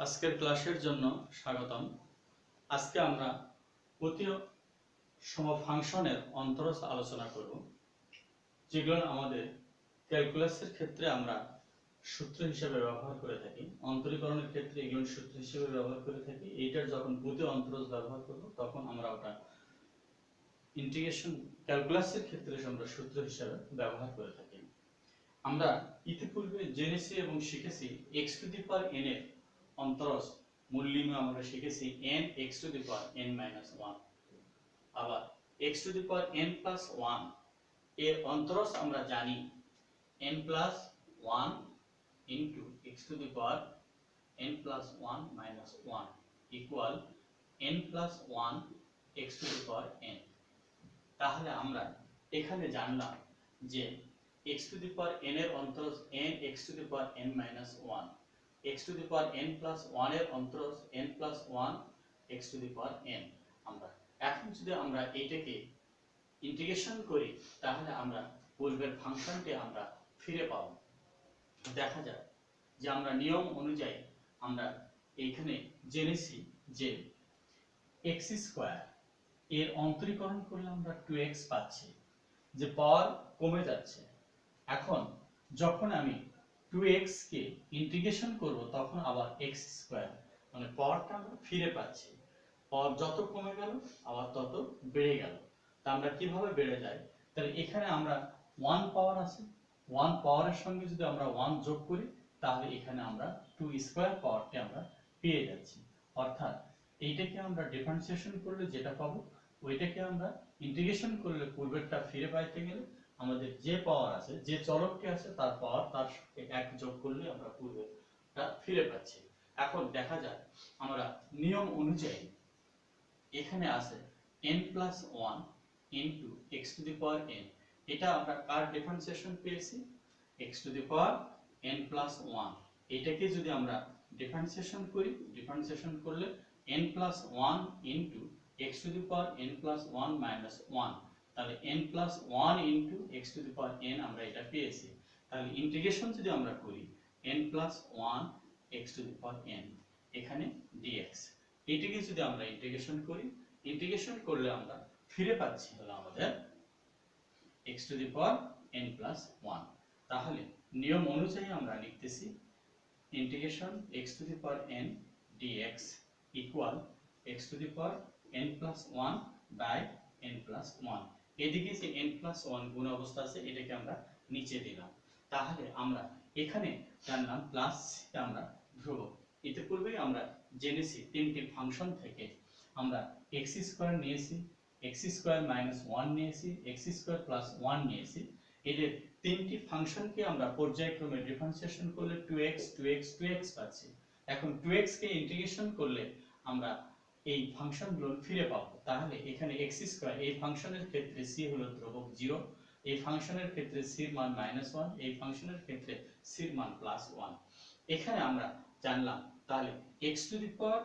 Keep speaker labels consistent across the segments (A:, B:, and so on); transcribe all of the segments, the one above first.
A: আজকের ক্লাসের জন্য স্বাগতম। আজকে আমরা প্রতীয় সম ফাংশনের অন্তরজ আলোচনা করব, যেগুলো আমাদের ক্যালকুলাসের ক্ষেত্রে আমরা সূত্র হিসেবে ব্যবহার করে থাকি। অন্তরীকরণের ক্ষেত্রে এগুলো সূত্র হিসেবে ব্যবহার করে থাকি। এইটার যখন প্রতীয় অন্তরজ ব্যবহার করব তখন আমরা ওটা ইন্টিগ্রেশন ক্যালকুলাসের ক্ষেত্রে আমরা সূত্র হিসেবে ব্যবহার করে থাকি। আমরা ইতিপূর্বে জেনেছি এবং শিখেছি x to the power n এর অন্তরজ মূল্যায়ন আমরা শিখেছি n x to the power n minus 1। আবার x to the power n plus 1 এর অন্তরজ আমরা জানি n plus 1 into x to the power n plus 1 minus 1 equal n plus 1 x to the power n। তাহলে আমরা এখানে জানলাম যে x to the power n এর অন্তরজ n x to the power n minus 1, x to the power n plus 1 এর অন্তরজ n plus 1 x to the power n। আমরা এখন যদি আমরা এইটাকে ইন্টিগ্রেশন করি তাহলে আমরা পূর্বের ফাংশনটি আমরা ফিরে পাব। দেখা যায় যে আমরা নিয়ম অনুযায়ী আমরা এইখানে জেনেছি যে x স্কয়ার এর অন্তরীকরণ করলে আমরা 2x পাচ্ছি, যে পাওয়ার কমে যাচ্ছে। এখন যখন আমি 2x কে ইন্টিগ্রেশন করব তখন আবার x স্কয়ার মানে পাওয়ারটা আমরা ফিরে পাচ্ছি। পাওয়ার যত কমে গেল আবার তত বেড়ে গেল। তা আমরা কিভাবে বেড়ে যায়? তাহলে এখানে আমরা 1 পাওয়ার আছে, 1 পাওয়ারের সঙ্গে যদি আমরা 1 যোগ করি তাহলে এখানে আমরা 2 স্কয়ার পাওয়ারটি আমরা পেয়ে যাচ্ছি। অর্থাৎ এইটাকে আমরা ডিফারেন্সিয়েশন করলে যেটা পাবো ওইটাকে আমরা ইন্টিগ্রেশন করলে পূর্বেরটা ফিরে পাইতে গেলে আমাদের যে পাওয়ার আছে, যে চলকটি আছে তার পাওয়ার তার সাথে এক যোগ করলে আমরা পূর্বেরটা ফিরে পাচ্ছি। এখন দেখা যায় আমরা নিয়ম অনুযায়ী এখানে আছে n plus 1 into x to the power n। এটা আমরা কার ডিফারেন্সিয়েশন পেয়েছি? x to the power n plus 1। এটাকে যদি আমরা ডিফারেন্সিয়েশন করি, ডিফারেন্সিয়েশন করলে n plus 1 into x to the power n plus 1 minus 1, তাহলে n plus 1 into x to the power n আমরা এটা পেয়েছি। তাহলে ইন্টিগ্রেশন যদি আমরা করি n plus 1 x to the power n এখানে dx, এটাকে যদি আমরা ইন্টিগ্রেশন করি, ইন্টিগ্রেশন করলে আমরা ফিরে পাচ্ছি হলো আমাদের x to the power n plus 1। তাহলে নিয়ম অনুযায়ী আমরা লিখতেছি integration x to the power n dx equal x to the power n plus 1 by n plus 1। এদিকে যে n প্লাস 1 গুণ অবস্থা আছে এটাকে আমরা নিচে দিলাম। তাহলে আমরা এখানে জানলাম প্লাস আমরা ধ্রুবক। ইতিপূর্বে আমরা জেনেছি তিনটি ফাংশন থেকে আমরা x স্কয়ার নিয়েছি, x স্কয়ার মাইনাস 1 নিয়েছি, x স্কয়ার প্লাস 1 নিয়েছি। এদের তিনটি ফাংশনকে আমরা পর্যায়ক্রমে ডিফারেন্সিয়েশন করলে 2x 2x 2x পাচ্ছি। এখন 2x কে ইন্টিগ্রেশন করলে আমরা এই ফাংশনগুলো ফিরে পাবো। তাহলে এখানে x স্কয়ার এই ফাংশনের ক্ষেত্রে c হলো ধ্রুবক 0, এই ফাংশনের ক্ষেত্রে c এর মান -1, এই ফাংশনের ক্ষেত্রে c এর মান +1। এখানে আমরা জানলাম তাহলে x to the power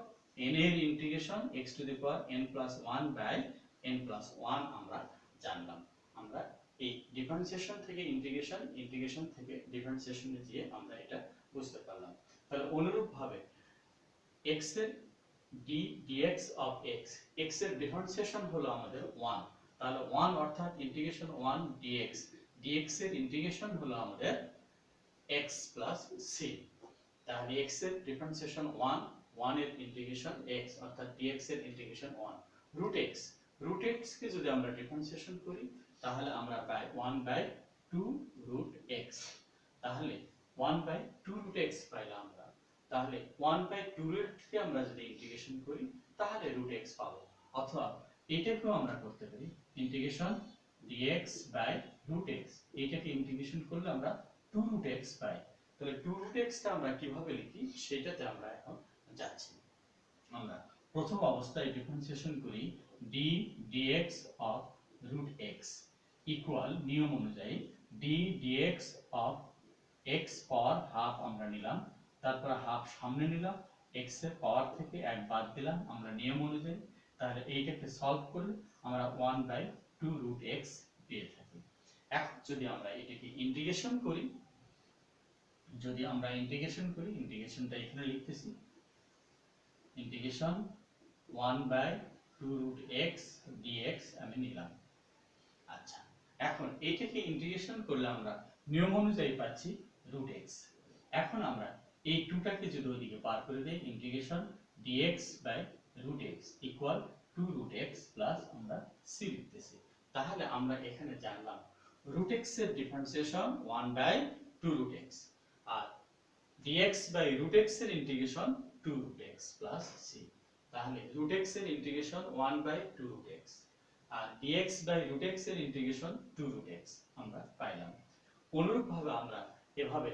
A: n এর integration x to the power n plus 1 by n plus 1 আমরা জানলাম। আমরা এই ডিফারেন্সিয়েশন থেকে ইন্টিগ্রেশন, ইন্টিগ্রেশন থেকে ডিফারেন্সিয়েশনে গিয়ে আমরা এটা বুঝতে পারলাম। তাহলে অনুরূপভাবে x এর dx অফ x এর ডিফারেন্সিয়েশন হলো আমাদের 1। তাহলে 1 অর্থাৎ ইন্টিগ্রেশন 1 dx এর ইন্টিগ্রেশন হলো আমাদের x প্লাস c। তাহলে x এর ডিফারেন্সিয়েশন 1 এর ইন্টিগ্রেশন x অর্থাৎ dx এর ইন্টিগ্রেশন 1 রুট x কে যদি আমরা ডিফারেন্সিয়েশন করি তাহলে আমরা পাই 1 বাই 2 রুট x। তাহলে 1 বাই 2 রুট x পাইলাম আমরা। তাহলে 1 বাই 2 রুট কে আমরা যদি ইন্টিগ্রেশন করি তাহলে রুট x পাবো। অথবা এটাকেও আমরা করতে পারি integration dx by root x। এটাকে ইন্টিগ্রেশন করলে আমরা 2 রুট x পাই। তাহলে 2 রুট x টা আমরা কিভাবে লিখি সেটাতে আমরা এখন যাচ্ছি। আমরা প্রথম অবস্থায় ডিফারেন্সিয়েশন করি d dx of root x equal নিয়ম অনুযায়ী d dx of x power half আমরা নিলাম, তারপর হাফ সামনে নিলাম, x এর পাওয়ার থেকে 1 বাদ দিলাম আমরা নিয়ম অনুযায়ী। তাহলে এইটাকে সলভ করলে আমরা 1 বাই 2 রুট x পেয়ে থাকি। এখন যদি আমরা এটাকে ইন্টিগ্রেশন করি, যদি আমরা ইন্টিগ্রেশনটা এখানে লিখতেছি ইন্টিগ্রেশন 1/2√x dx আমি নিলাম। আচ্ছা, এখন এইটাকে ইন্টিগ্রেশন করলে আমরা নিয়ম অনুযায়ী পাচ্ছি √x। এখন আমরা এই 2টাকে যদি ওইদিকে পার করে দেই, integration dx/√x equal 2√x plus আমরা c লিখতেছি। তাহলে আমরা এখানে জানলাম √x এর ডিফারেন্সিয়েশন 1/2√x আর dx/√x এর ইন্টিগ্রেশন 2√x প্লাস c। তাহলে √x এর ইন্টিগ্রেশন 1/2√x আর dx/√x এর ইন্টিগ্রেশন 2√x আমরা পাইলাম। অনুরূপভাবে আমরা এভাবে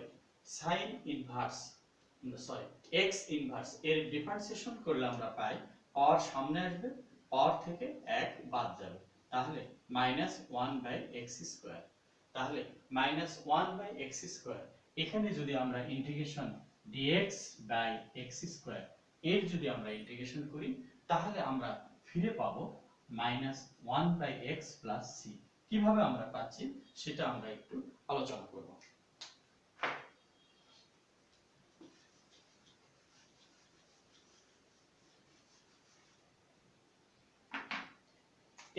A: sin ইনভার্স x ইনভার্স এর ডিফারেন্সিয়েশন করলে আমরা পাই পাওয়ার সামনে আসবে, পাওয়ার থেকে 1 বাদ যাবে, তাহলে -1/x²। তাহলে -1/x² এখানে যদি আমরা ইন্টিগ্রেশন dx/x² এর যদি আমরা ইন্টিগ্রেশন করি তাহলে আমরা ফিরে পাবো -1/x প্লাস c। কিভাবে আমরা পাচ্ছি সেটা আমরা একটু আলোচনা করব।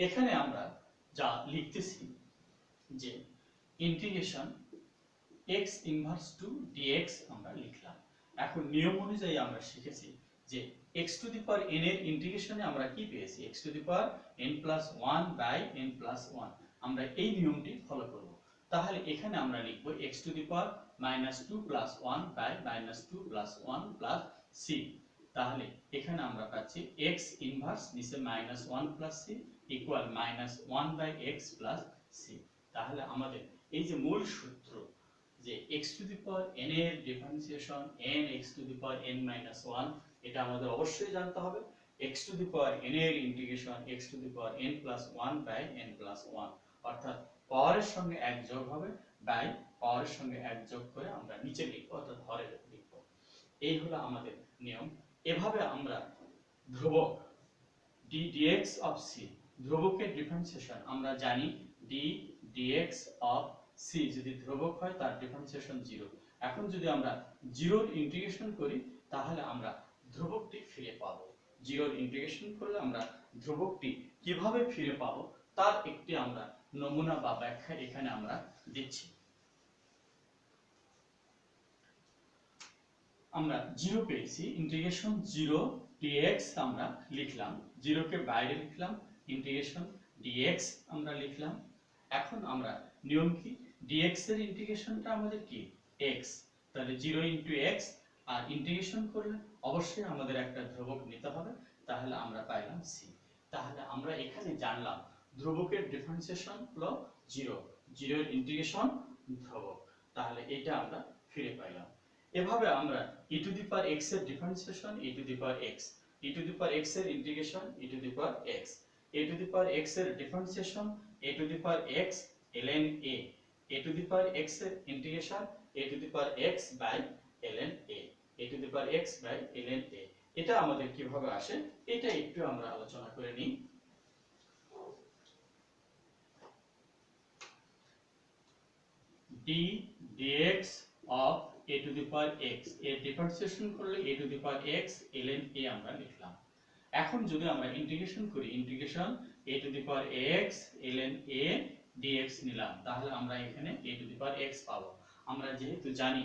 A: এখানে আমরা যা লিখতেছি যে integration x inverse to dx আমরা লিখলাম। এখন নিয়ম অনুযায়ী আমরা শিখেছি যে x to the power n এর ইন্টিগ্রেশনে আমরা কি পেয়েছি, x to the power n+1/n+1। আমরা এই নিয়মটি ফলো করব। তাহলে এখানে আমরা লিখব x to the power -2+1/-2+1 plus c। তাহলে এখানে আমরা পাচ্ছি x ইনভার্স নিচে -1 plus c equal -1/x plus c। তাহলে আমাদের এই যে মূল সূত্র যে x to the power n এর differentiation n x to the power n-1, এটা আমাদের অবশ্যই জানতে হবে। x to the power n এর integration x to the power n+1/n+1, অর্থাৎ পাওয়ারের সঙ্গে 1 যোগ হবে বাই পাওয়ারের সঙ্গে 1 যোগ করে আমরা নিচে লিখব, অর্থাৎ হরে লিখব। এই হলো আমাদের নিয়ম। এভাবে আমরা ধ্রুবক d dx of c, ধ্রুবকের ডিফারেন্সিয়েশন আমরা জানি d dx of c যদি ধ্রুবক হয় তার ডিফারেন্সিয়েশন 0। এখন যদি আমরা 0 এর ইন্টিগ্রেশন করি তাহলে আমরা ধ্রুবকটি ফিরে পাবো। 0 এর ইন্টিগ্রেশন করলে আমরা ধ্রুবকটি কিভাবে ফিরে পাবো তার একটি আমরা নমুনা বা ব্যাখ্যা এখানে আমরা দিচ্ছি। আমরা 0 পেয়েছি, ইন্টিগ্রেশন 0 dx আমরা লিখলাম, 0 কে বাইরে লিখলাম, ইন্টিগ্রেশন dx আমরা লিখলাম। এখন আমরা নিয়ম কি, dx এর ইন্টিগ্রেশনটা আমাদের কি x, তাহলে 0 * x আর ইন্টিগ্রেশন করলে অবশ্যই আমাদের একটা ধ্রুবক নিতে হবে, তাহলে আমরা পাইলাম c। তাহলে আমরা এখানে জানলাম ধ্রুবকের ডিফারেন্সিয়েশন হলো 0, 0 এর ইন্টিগ্রেশন ধ্রুবক, তাহলে এটা আমরা ফিরে পাইলাম। এভাবে আমরা e to the power x এর differentiation e to the power x, e to the power x এর integration e to the power x, a to the power x এর differentiation a to the power x ln a, a to the power x এর integration a to the power x by ln a, a to the power x by ln a। এটা আমাদের কিভাবে আসে এটা একটু আমরা আলোচনা করে নিই। d dx of a to the power x এর ডিফারেন্সিয়েশন করলে a to the power x ln a আমরা লিখলাম। এখন যদি আমরা ইন্টিগ্রেশন করি, integration a to the power x ln a dx নিলাম, তাহলে আমরা এখানে a to the power x পাবো। আমরা যেহেতু জানি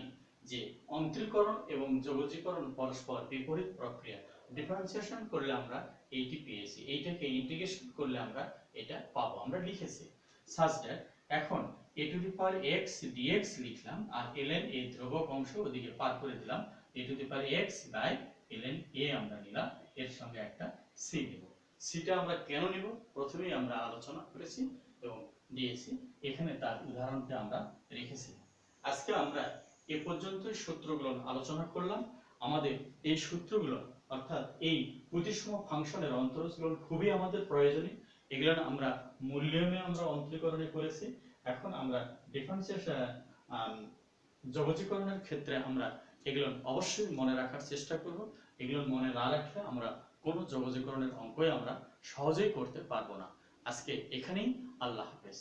A: যে অন্তরীকরণ এবং যোগজীকরণ পরস্পর বিপরীত প্রক্রিয়া, ডিফারেন্সিয়েশন করলে আমরা এইটি পেয়েছি, এইটাকে ইন্টিগ্রেশন করলে আমরা এটা পাবো, আমরা লিখেছি সাজ দ্যাট। এখন a to the power x dx লিখলাম আর ln a ধ্রুবক অংশ ওদিকে পার করে দিলাম, a to the power x by ln a আমরা নিলাম, এর সঙ্গে একটা c দেব। cটা আমরা কেন নিব প্রথমেই আমরা আলোচনা করেছি এবং দিয়েছি, এখানে তার উদাহরণটা আমরা রেখেছি। আজকে আমরা এ পর্যন্তই সূত্রগুলো আলোচনা করলাম। আমাদের এই সূত্রগুলো অর্থাৎ এই প্রতিসম ফাংশনের অন্তরজগুলো খুবই আমাদের প্রয়োজনীয়। এগুলো আমরা মূল্যায়নে আমরা অন্তরীকরণে করেছি। এখন আমরা ডিফারেন্সিয়েশন যোগজীকরণের ক্ষেত্রে আমরা এগুলো অবশ্যই মনে রাখার চেষ্টা করব। এগুলো মনে না রাখলে আমরা কোনো যোগজীকরণের অঙ্কই আমরা সহজেই করতে পারবো না। আজকে এখানেই, আল্লাহ হাফেজ।